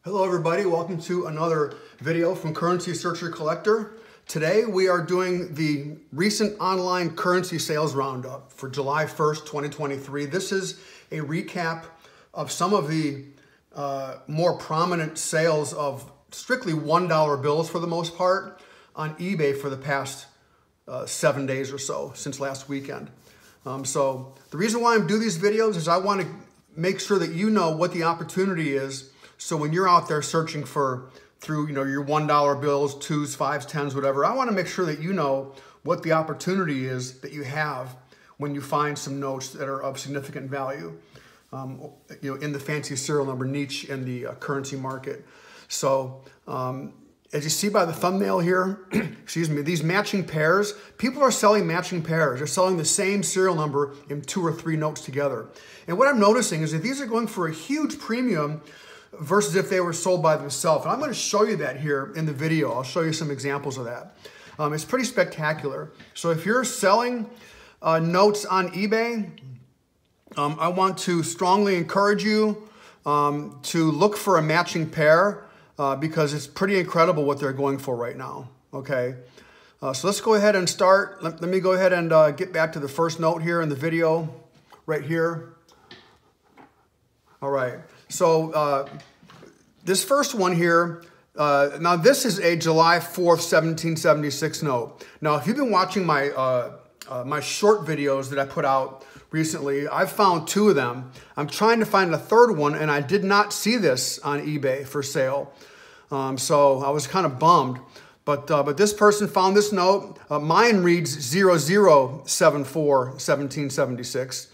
Hello everybody, welcome to another video from Currency Searcher Collector. Today we are doing the recent online currency sales roundup for July 1st, 2023. This is a recap of some of the more prominent sales of strictly $1 bills for the most part on eBay for the past 7 days or so since last weekend. So the reason why I'm doing these videos is I want to make sure that you know what the opportunity is. So when you're out there searching through your $1 bills, 2s, 5s, 10s, whatever, I want to make sure that you know what the opportunity is that you have when you find some notes that are of significant value, in the fancy serial number niche in the currency market. So as you see by the thumbnail here, excuse me, these matching pairs, people are selling matching pairs. They're selling the same serial number in 2 or 3 notes together. And what I'm noticing is that these are going for a huge premium versus if they were sold by themselves. And I'm going to show you that here in the video. I'll show you some examples of that. It's pretty spectacular. So if you're selling notes on eBay, I want to strongly encourage you to look for a matching pair because it's pretty incredible what they're going for right now. Okay, so let's go ahead and start. Let me go ahead and get back to the first note here in the video right here. All right. So this first one here, now this is a July 4th, 1776 note. Now, if you've been watching my, my short videos that I put out recently, I've found 2 of them. I'm trying to find a third one, and I did not see this on eBay for sale. So I was kind of bummed. But this person found this note. Mine reads 0074 1776.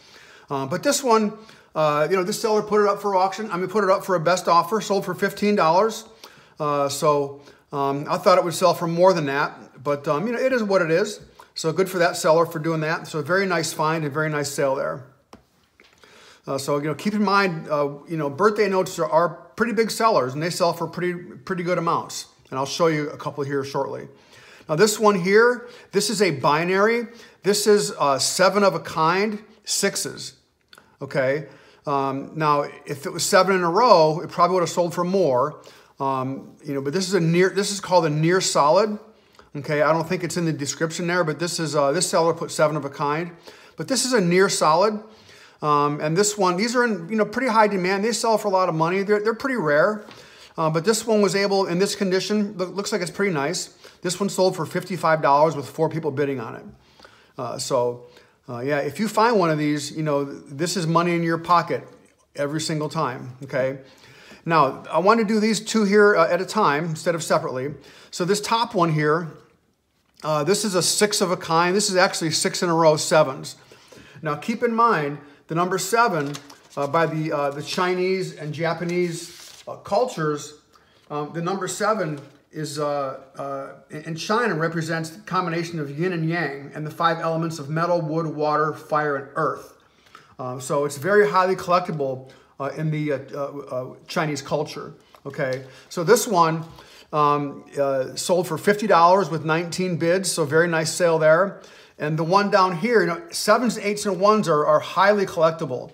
But this one, this seller put it up for auction. Put it up for a best offer, sold for $15. So I thought it would sell for more than that, but it is what it is. So good for that seller for doing that. So a very nice find and very nice sale there. So keep in mind, birthday notes are pretty big sellers, and they sell for pretty good amounts. And I'll show you a couple here shortly. Now this one here, this is a binary. This is 7 of a kind, 6s. Okay. Now, if it was 7 in a row, it probably would have sold for more. But this is called a near solid. Okay, I don't think it's in the description there, but this this seller put 7 of a kind. But this is a near solid, and this one, these are in pretty high demand. They sell for a lot of money. They're pretty rare, but this one was able in this condition. Looks like it's pretty nice. This one sold for $55 with 4 people bidding on it. Yeah, if you find one of these, this is money in your pocket every single time, okay? Now, I want to do these 2 here at a time instead of separately. So this top one here, this is a 6 of a kind. This is actually 6 in a row, 7s. Now, keep in mind, the number 7, by the Chinese and Japanese cultures, the number 7 is in China represents the combination of yin and yang and the 5 elements of metal, wood, water, fire, and earth. So it's very highly collectible in the Chinese culture. Okay, so this one sold for $50 with 19 bids, so very nice sale there. And the one down here, 7s, 8s, and 1s are highly collectible.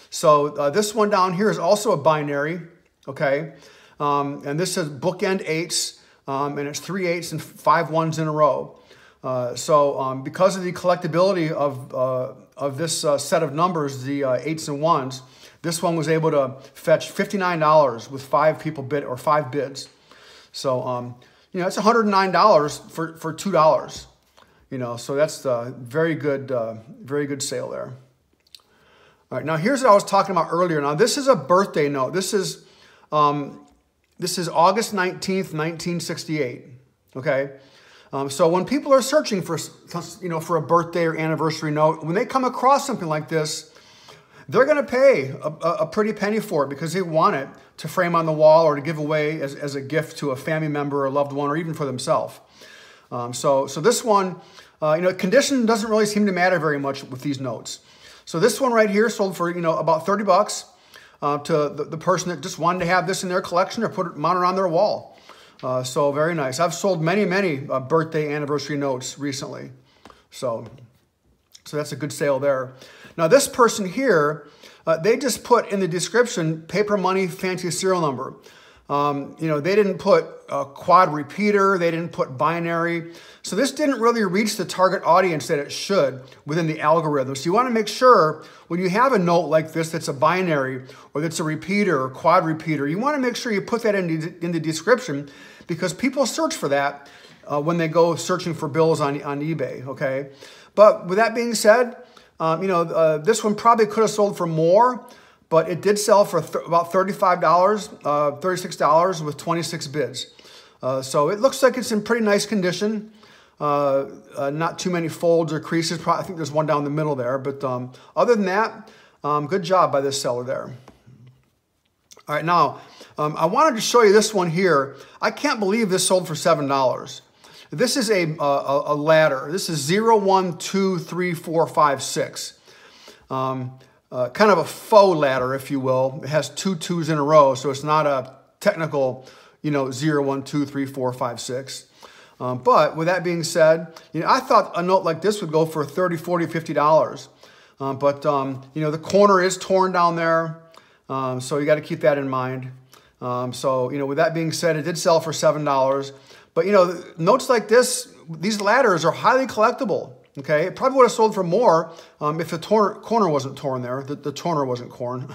So this one down here is also a binary. Okay, and this says bookend 8s. And it's 3 8s and 5 1s in a row. Because of the collectability of this set of numbers, the 8s and 1s, this one was able to fetch $59 with 5 people bid or 5 bids. So it's $109 for $2. So that's a very good sale there. All right, now here's what I was talking about earlier. Now this is a birthday note. This is August 19th, 1968, okay? So when people are searching for a birthday or anniversary note, when they come across something like this, they're going to pay a pretty penny for it because they want it to frame on the wall or to give away as a gift to a family member or a loved one or even for themselves. So this one, condition doesn't really seem to matter very much with these notes. So this one right here sold for, about $30. To the person that just wanted to have this in their collection or mount it on their wall. So very nice. I've sold many birthday anniversary notes recently. So that's a good sale there. Now this person here, they just put in the description paper money fancy serial number. They didn't put a quad repeater, they didn't put binary. So this didn't really reach the target audience that it should within the algorithm. So you want to make sure when you have a note like this that's a binary or that's a repeater or quad repeater, you want to make sure you put that in the description, because people search for that when they go searching for bills on eBay, okay? But with that being said, this one probably could have sold for more, but it did sell for about $35, $36 with 26 bids. So it looks like it's in pretty nice condition. Not too many folds or creases. I think there's one down the middle there. But other than that, good job by this seller there. All right, now, I wanted to show you this one here. I can't believe this sold for $7. This is a ladder. This is 0, 1, 2, 3, 4, 5, 6. Kind of a faux ladder, if you will. It has 2 2s in a row, so it's not a technical, 0, 1, 2, 3, 4, 5, 6. But with that being said, I thought a note like this would go for $30, $40, $50. But the corner is torn down there, so you got to keep that in mind. So with that being said, it did sell for $7. But notes like this, these ladders are highly collectible. Okay, it probably would have sold for more if the corner wasn't torn there. The toner wasn't torn.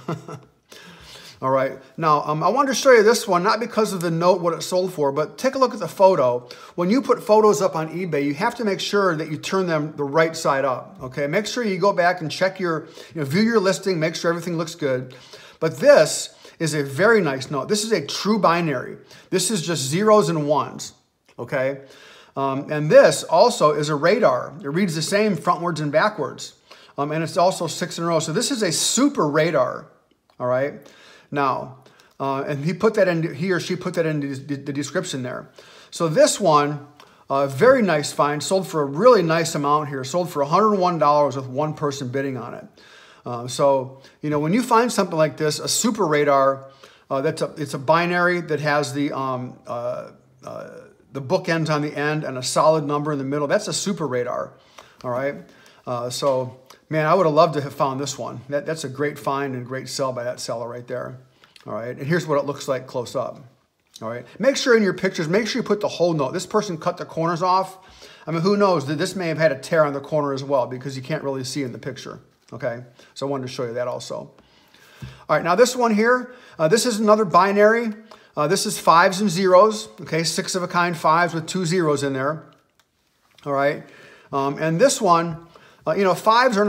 All right, now I wanted to show you this one, not because of the note, what it sold for, but take a look at the photo. When you put photos up on eBay, you have to make sure that you turn them the right side up. Okay, make sure you go back and check view your listing, make sure everything looks good. But this is a very nice note. This is a true binary. This is just zeros and ones. Okay. And this also is a radar. It reads the same frontwards and backwards. And it's also 6 in a row. So this is a super radar. All right. Now, and he or she put that in the description there. So this one, very nice find, sold for a really nice amount here. Sold for $101 with one person bidding on it. So, when you find something like this, a super radar, it's a binary that has the bookends on the end and a solid number in the middle. That's a super radar, all right? So, man, I would have loved to have found this one. That's a great find and great sell by that seller right there, all right? And here's what it looks like close up, all right? Make sure in your pictures, make sure you put the whole note. This person cut the corners off. I mean, who knows? This may have had a tear on the corner as well because you can't really see in the picture, okay? So I wanted to show you that also. All right, now this one here, this is another binary. This is 5s and 0s, okay, 6 of a kind 5s with 2 0s in there, all right? And this one, 5s are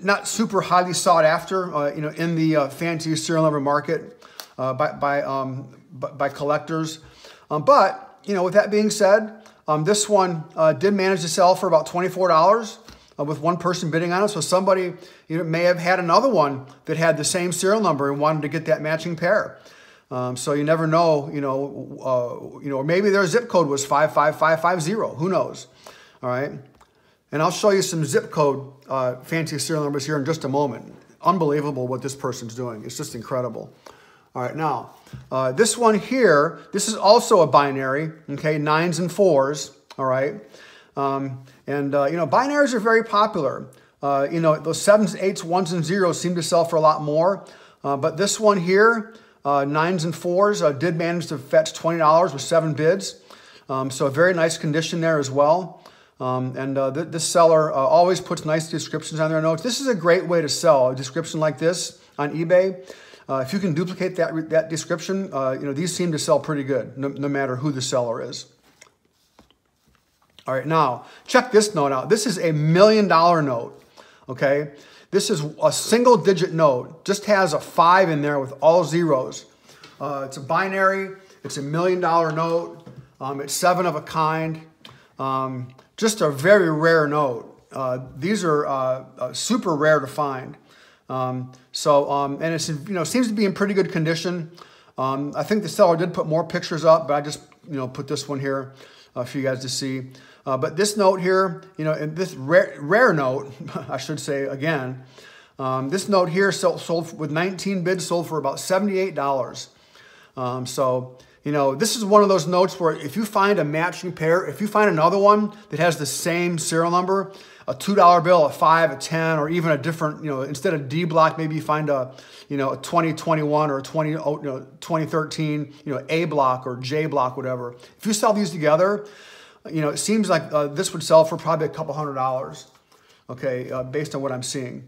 not super highly sought after, in the fancy serial number market by collectors. But, with that being said, this one did manage to sell for about $24 with one person bidding on it. So somebody may have had another one that had the same serial number and wanted to get that matching pair. So you never know, or maybe their zip code was 55550. Who knows? All right. And I'll show you some zip code fancy serial numbers here in just a moment. Unbelievable what this person's doing. It's just incredible. All right. Now, this one here, this is also a binary. Okay. 9s and 4s. All right. Binaries are very popular. Those 7s, 8s, 1s, and 0s seem to sell for a lot more. But this one here, 9s and 4s, did manage to fetch $20 with 7 bids. So a very nice condition there as well. This seller always puts nice descriptions on their notes. This is a great way to sell a description like this on eBay. If you can duplicate that description, these seem to sell pretty good, no matter who the seller is. All right, now check this note out. This is a $1 million note, okay? This is a single-digit note, just has a 5 in there with all zeros. It's a binary, it's a $1 million note, it's 7 of a kind, just a very rare note. These are super rare to find. And it's seems to be in pretty good condition. I think the seller did put more pictures up, but I just put this one here for you guys to see. But this note here, and this rare note, I should say again, this note here sold with 19 bids, sold for about $78. So, You know, this is one of those notes where if you find a matching pair, if you find another one that has the same serial number, a $2 bill, a 5, a 10, or even a different, you know, instead of D block, maybe you find a, you know, a 2021 or a 2013, you know, A block or J block, whatever. If you sell these together, you know, it seems like this would sell for probably a couple $100, okay, based on what I'm seeing.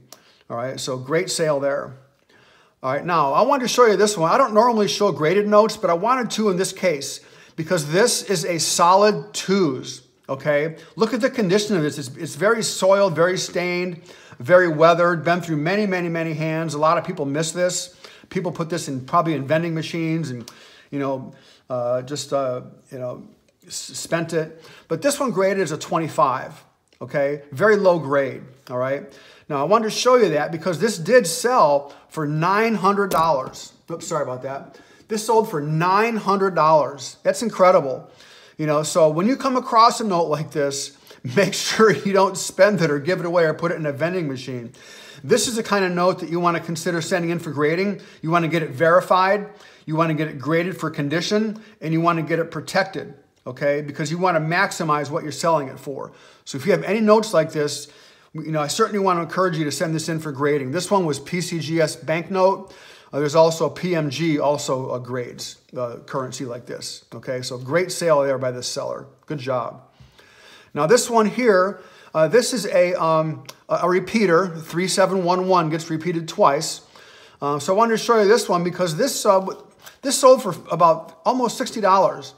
All right, so great sale there. All right, now I wanted to show you this one. I don't normally show graded notes, but I wanted to in this case because this is a solid 2s. Okay, look at the condition of this. It's very soiled, very stained, very weathered, been through many, many, many hands. A lot of people miss this. People put this in probably in vending machines and, you know, you know, spent it. But this one graded as a 25, okay? Very low grade, all right? Now, I wanted to show you that because this did sell for $900. Oops, sorry about that. This sold for $900. That's incredible. You know, so when you come across a note like this, make sure you don't spend it or give it away or put it in a vending machine. This is the kind of note that you want to consider sending in for grading. You want to get it verified, you want to get it graded for condition, and you want to get it protected, okay? Because you want to maximize what you're selling it for. So if you have any notes like this, you know, I certainly want to encourage you to send this in for grading. This one was PCGS banknote. There's also PMG, also grades currency like this. Okay, so great sale there by this seller. Good job. Now this one here, this is a repeater. 3711 gets repeated twice. So I wanted to show you this one because this sold for about almost $60.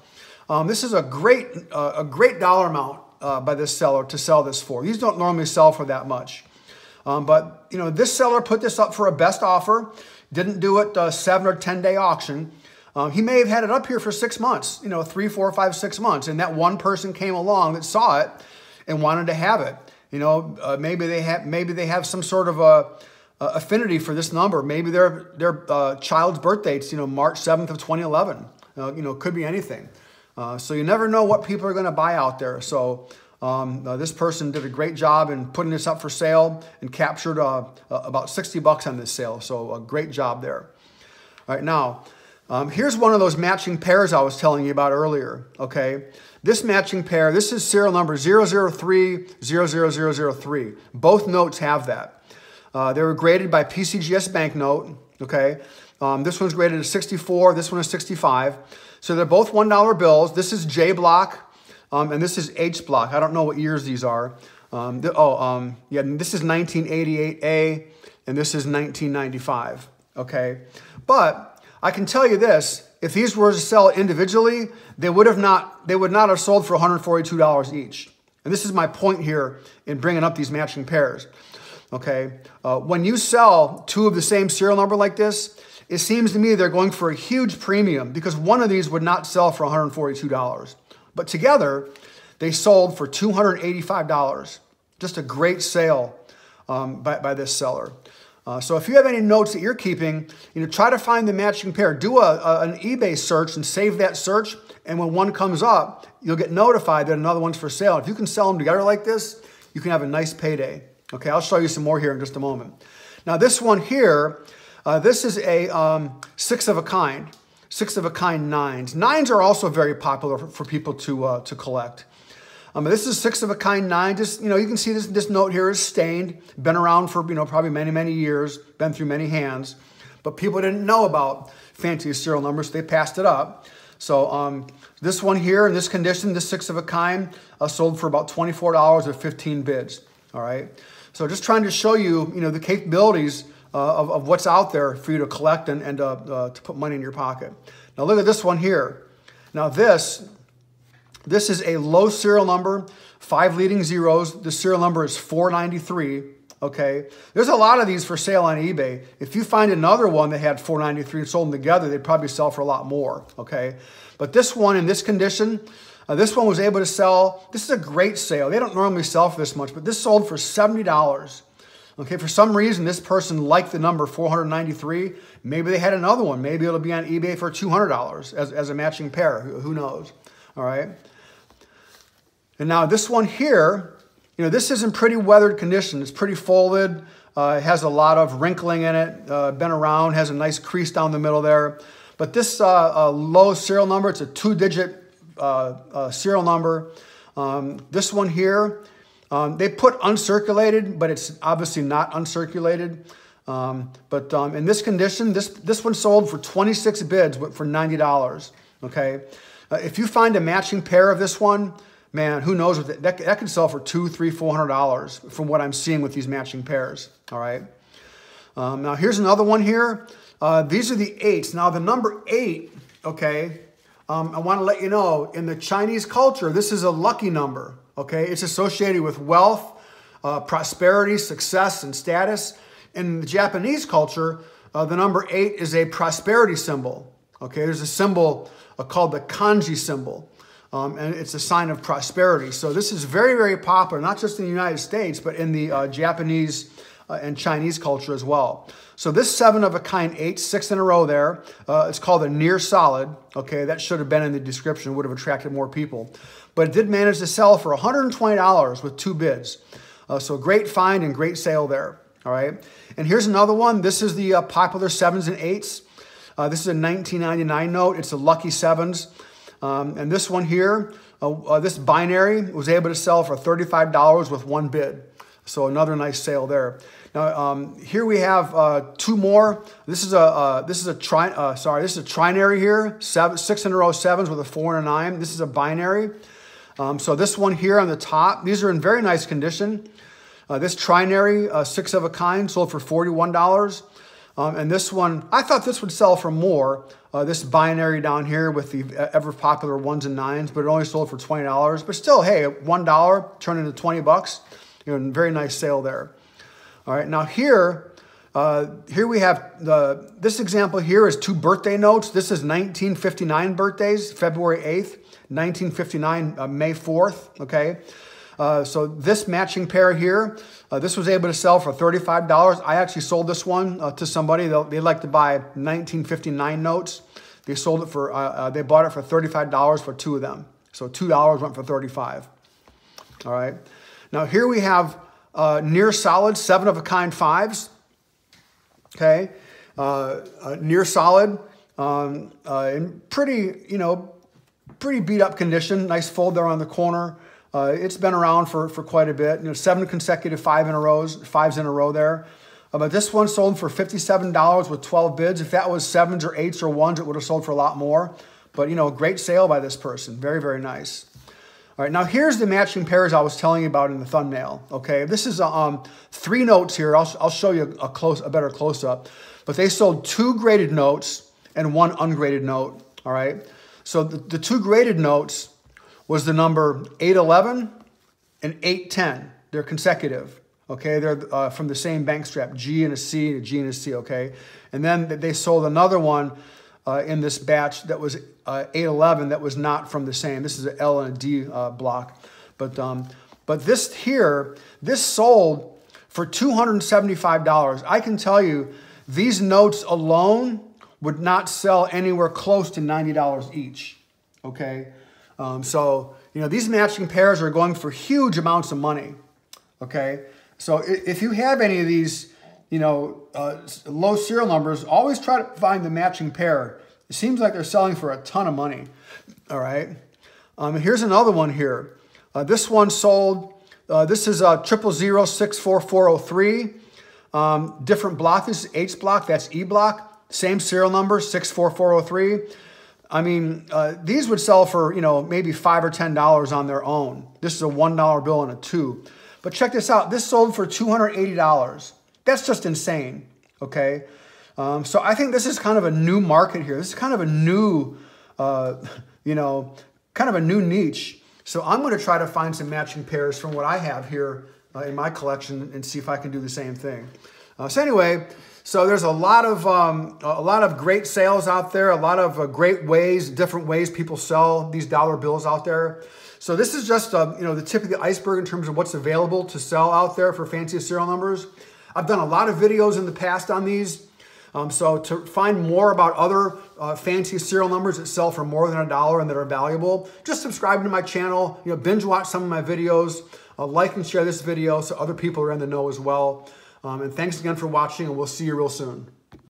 This is a great dollar amount by this seller to sell this for. These don't normally sell for that much. But you know, this seller put this up for a best offer. Didn't do it 7 or 10 day auction. He may have had it up here for 6 months, you know, 3, 4, 5, 6 months. And that one person came along that saw it and wanted to have it. You know, maybe they have some sort of a affinity for this number. Maybe their child's birth date's, you know, March 7th of 2011. You know, it could be anything. So you never know what people are going to buy out there. So this person did a great job in putting this up for sale and captured about $60 on this sale. So a great job there. All right, now, here's one of those matching pairs I was telling you about earlier, okay? This matching pair, this is serial number 003-00003. Both notes have that. They were graded by PCGS banknote, okay? This one's graded as 64, this one is 65. So they're both $1 bills. This is J block. And this is H block. I don't know what years these are. Yeah, this is 1988A, and this is 1995. Okay, but I can tell you this: if these were to sell individually, they would not have sold for $142 each. And this is my point here in bringing up these matching pairs. Okay, when you sell two of the same serial number like this, it seems to me they're going for a huge premium because one of these would not sell for $142. But together, they sold for $285. Just a great sale by this seller. So if you have any notes that you're keeping, you know, try to find the matching pair. Do an eBay search and save that search. And when one comes up, you'll get notified that another one's for sale. If you can sell them together like this, you can have a nice payday. Okay, I'll show you some more here in just a moment. Now this one here, this is a 6 of a kind. 6 of a kind 9s. 9s are also very popular for people to collect. This is 6 of a kind 9. Just, you know, you can see this note here is stained, been around for, you know, probably many, many years, been through many hands, but people didn't know about fancy serial numbers, so they passed it up. So this one here in this condition, this 6 of a kind, sold for about $24 with 15 bids. All right. So just trying to show you, you know, the capabilities of what's out there for you to collect and to put money in your pocket. Now look at this one here. Now this is a low serial number, 5 leading zeros. The serial number is 493, okay? There's a lot of these for sale on eBay. If you find another one that had 493 and sold them together, they'd probably sell for a lot more, okay? But this one in this condition, this one was able to sell. This is a great sale. They don't normally sell for this much, but this sold for $70. Okay, for some reason, this person liked the number 493. Maybe they had another one. Maybe it'll be on eBay for $200 as a matching pair. Who knows? All right. And now this one here, you know, this is in pretty weathered condition. It's pretty folded. It has a lot of wrinkling in it. Been around, has a nice crease down the middle there. But this low serial number, it's a 2-digit serial number. This one here, they put uncirculated, but it's obviously not uncirculated. In this condition, this one sold for 26 bids for $90, okay? If you find a matching pair of this one, man, who knows what that could sell for $200, $300, $400 from what I'm seeing with these matching pairs, all right? Now here's another one here. These are the 8s. Now the number 8, okay, I want to let you know, in the Chinese culture, this is a lucky number, okay? It's associated with wealth, prosperity, success, and status. In the Japanese culture, the number 8 is a prosperity symbol, okay? There's a symbol called the kanji symbol, and it's a sign of prosperity. So this is very, very popular, not just in the United States, but in the Japanese and Chinese culture as well. So this 7-of-a-kind 8, 6 in a row there, it's called a near solid. Okay, that should have been in the description, would have attracted more people. But it did manage to sell for $120 with 2 bids. So great find and great sale there. All right, and here's another one. This is the popular 7s and 8s. This is a 1999 note. It's a lucky 7s. And this one here, this binary was able to sell for $35 with 1 bid. So another nice sale there. Now here we have 2 more. This is a trinary here. 6 in a row 7s with a 4 and a 9. This is a binary. So this one here on the top, these are in very nice condition. This trinary, 6-of-a-kind, sold for $41. And this one, I thought this would sell for more. This binary down here with the ever popular 1s and 9s, but it only sold for $20. But still, hey, $1 turned into $20. You know, very nice sale there. All right, now here we have this example here is 2 birthday notes. This is 1959 birthdays, February 8th, 1959, May 4th, okay? So this matching pair here, this was able to sell for $35. I actually sold this one to somebody. They like to buy 1959 notes. They sold it for, they bought it for $35 for 2 of them. So $2 went for $35. All right. Now here we have near solid 7-of-a-kind 5s. Okay. Near solid, in pretty, pretty beat up condition. Nice fold there on the corner. It's been around for quite a bit. 7 consecutive 5s in a row there. But this one sold for $57 with 12 bids. If that was 7s or 8s or 1s, it would have sold for a lot more. But, great sale by this person. Very, very nice. All right, now here's the matching pairs I was telling you about in the thumbnail. Okay, this is 3 notes here. I'll show you a better close-up. But they sold 2 graded notes and 1 ungraded note. All right, so the 2 graded notes was the number 811 and 810. They're consecutive. Okay, they're from the same bank strap, G and a C, a G and a C. Okay, and then they sold another one in this batch that was 811 that was not from the same. This is an L and a D block. But this here, this sold for $275. I can tell you these notes alone would not sell anywhere close to $90 each, okay? So, these matching pairs are going for huge amounts of money, okay? So if you have any of these, low serial numbers, always try to find the matching pair. It seems like they're selling for a ton of money, all right? Here's another one here. This one sold, this is 000-64403. Different block, this is H block, that's E block. Same serial number, 64403. I mean, these would sell for, maybe $5 or $10 on their own. This is a $1 bill and a 2. But check this out. This sold for $280. That's just insane, okay? So I think this is kind of a new market here. This is kind of a new, kind of a new niche. So I'm going to try to find some matching pairs from what I have here in my collection and see if I can do the same thing. So anyway, so there's a lot of great sales out there, a lot of great ways, different ways people sell these dollar bills out there. So this is just the tip of the iceberg in terms of what's available to sell out there for fancy serial numbers. I've done a lot of videos in the past on these. So to find more about other fancy serial numbers that sell for more than $1 and that are valuable, just subscribe to my channel, binge watch some of my videos, like and share this video so other people are in the know as well. And thanks again for watching, and we'll see you real soon.